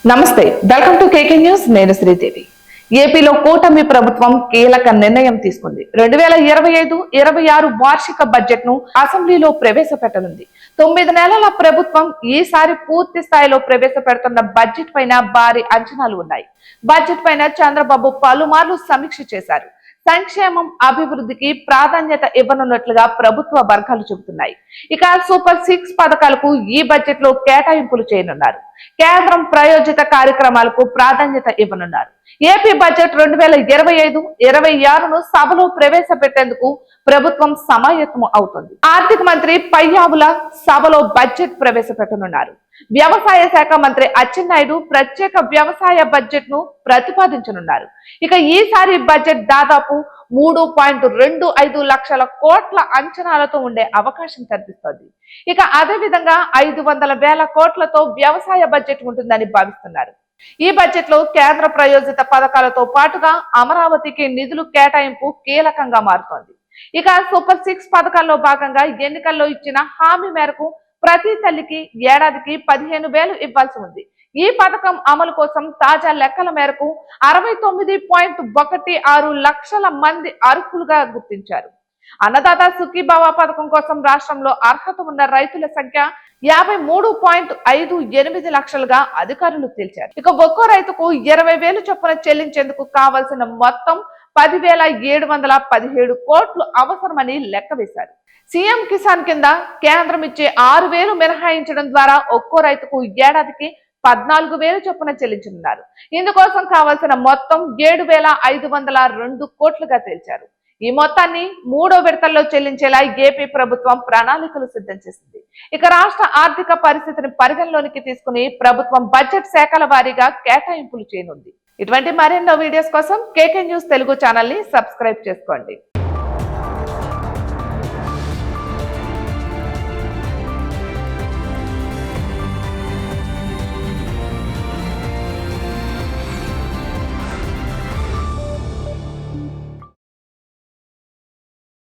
నమస్తే, welcome to KK news. నేను శ్రీదేవి. ఏపీలో కూటమి ప్రభుత్వం కీలక నిర్ణయం తీసుకుంది. 2025-26 వార్షిక బడ్జెట్ ను అసెంబ్లీలో ప్రవేశపెట్టనుంది. 9 నెలల ప్రభుత్వం ఈసారి పూర్తి స్థాయిలో ప్రవేశపెడుతున్న బడ్జెట్ పైన భారీ అంచనాలు ఉన్నాయి. బడ్జెట్ పైన చంద్రబాబు పలుమార్లు సమీక్ష చేశారు. సంక్షేమం, అభివృద్ధికి ప్రాధాన్యత ఇవ్వనున్నట్లుగా ప్రభుత్వ వర్గాలు చెబుతున్నాయి. ఇక సూపర్ 6 పథకాలకు ఈ బడ్జెట్ లో కేటాయింపులు చేయనున్నారు. కేంద్రం ప్రాయోజిత కార్యక్రమాలకు ప్రాధాన్యత ఇవ్వనున్నారు. ఏపీ బడ్జెట్ 2025-26ను సభలో ప్రవేశపెట్టేందుకు ప్రభుత్వం సమాయత్తం అవుతుంది. ఆర్థిక మంత్రి పయ్యావుల సభలో బడ్జెట్ ప్రవేశపెట్టనున్నారు. వ్యవసాయ శాఖ మంత్రి అచ్చెన్నాయుడు ప్రత్యేక వ్యవసాయ బడ్జెట్ ను ప్రతిపాదించనున్నారు. ఇక ఈసారి బడ్జెట్ దాదాపు 3.25 లక్షల కోట్ల అంచనాలతో ఉండే అవకాశం కనిపిస్తోంది. ఇక అదే విధంగా 500,000 కోట్లతో వ్యవసాయ బడ్జెట్ ఉంటుందని భావిస్తున్నారు. ఈ బడ్జెట్ లో కేంద్ర ప్రాయోజిత పథకాలతో పాటుగా అమరావతికి నిధులు కేటాయింపు కీలకంగా మారుతోంది. ఇక సూపర్ 6 పథకాల్లో భాగంగా ఎన్నికల్లో ఇచ్చిన హామీ మేరకు ప్రతి తల్లికి ఏడాదికి 15,000 ఇవ్వాల్సి ఉంది. ఈ పథకం అమలు కోసం తాజా లెక్కల మేరకు 69.16 లక్షల మంది అర్హులుగా గుర్తించారు. అన్నదాత సుఖీభావ పథకం కోసం రాష్ట్రంలో అర్హత ఉన్న రైతుల సంఖ్య 53.58 లక్షలుగా అధికారులు తేల్చారు. ఇక ఒక్కో రైతుకు 20,000 చొప్పున చెల్లించేందుకు కావాల్సిన మొత్తం 10,717 కోట్లు అవసరమని లెక్క వేశారు. సీఎం కిసాన్ కింద కేంద్రం ఇచ్చే 6,000 మినహాయించడం ద్వారా ఒక్కో రైతుకు ఏడాదికి 14,000 చొప్పున చెల్లించనున్నారు. ఇందుకోసం కావాల్సిన మొత్తం 7,502 కోట్లుగా తేల్చారు. ఈ మొత్తాన్ని 3వ విడతల్లో చెల్లించేలా ఏపీ ప్రభుత్వం ప్రణాళికలు సిద్ధం చేసింది. ఇక రాష్ట్ర ఆర్థిక పరిస్థితిని పరిగణలోనికి తీసుకుని ప్రభుత్వం బడ్జెట్ శాఖల వారీగా కేటాయింపులు చేయనుంది. ఇటువంటి మరెన్నో వీడియోస్ కోసం కేకే న్యూస్ తెలుగు ఛానల్ ని సబ్స్క్రైబ్ చేసుకోండి.